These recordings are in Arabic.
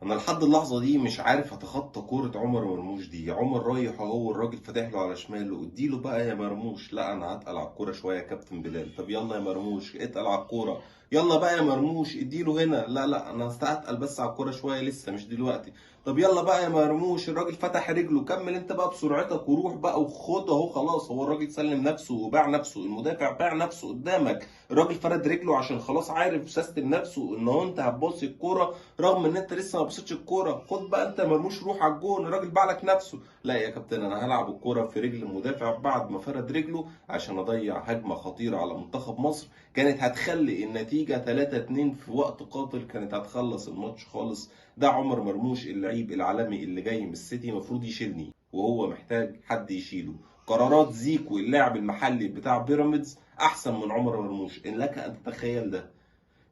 انا لحد اللحظه دي مش عارف اتخطى كوره عمر مرموش دي. عمر رايح اهو، الراجل فاتح له على شماله، اديله بقى يا مرموش. لا انا هتقل على الكوره شويه يا كابتن بلال. طب يلا يا مرموش اتقل على الكوره. يلا بقى يا مرموش اديله هنا. لا لا انا هستثقل بس على الكوره شويه، لسه مش دلوقتي. طب يلا بقى يا مرموش، الراجل فتح رجله، كمل انت بقى بسرعتك وروح بقى وخد اهو. خلاص هو الراجل سلم نفسه وباع نفسه، المدافع باع نفسه قدامك. الراجل فرد رجله عشان خلاص عارف سيستم نفسه ان هو انت هتبص الكوره، رغم ان انت لسه ما بصيتش الكوره. خد بقى انت مرموش روح على الجون، الراجل باعلك نفسه. لا يا كابتن انا هلعب الكوره في رجل المدافع بعد ما فرد رجله عشان اضيع هجمه خطيره على منتخب مصر كانت هتخلي النتيجه 3-2 في وقت قاتل، كانت هتخلص الماتش خالص. ده عمر مرموش اللعيب العالمي اللي جاي من السيتي المفروض يشيلني، وهو محتاج حد يشيله. قرارات زيكو اللاعب المحلي بتاع بيراميدز احسن من عمر مرموش، ان لك ان تتخيل ده.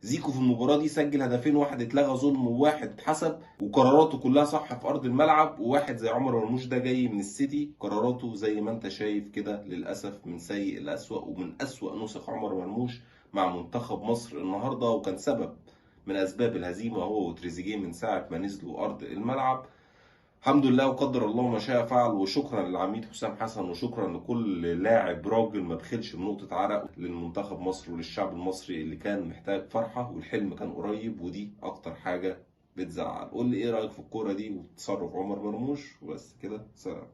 زيكو في المباراة دي سجل هدفين، واحد اتلغى ظلم وواحد اتحسب، وقراراته كلها صح في أرض الملعب. وواحد زي عمر مرموش ده جاي من السيتي، قراراته زي ما انت شايف كده للأسف من سيء لأسوأ، ومن أسوأ نسخ عمر مرموش مع منتخب مصر النهاردة، وكان سبب من أسباب الهزيمة هو وتريزيجيه من ساعة ما نزلوا أرض الملعب. الحمد لله وقدر الله ما شاء فعل، وشكرا للعميد حسام حسن، وشكرا لكل لاعب راجل ما بخلش بنقطة عرق للمنتخب مصر وللشعب المصري اللي كان محتاج فرحة، والحلم كان قريب، ودي أكتر حاجة بتزعل. قول لي إيه رأيك في الكورة دي وتصرف عمر مرموش؟ وبس كده، سلام.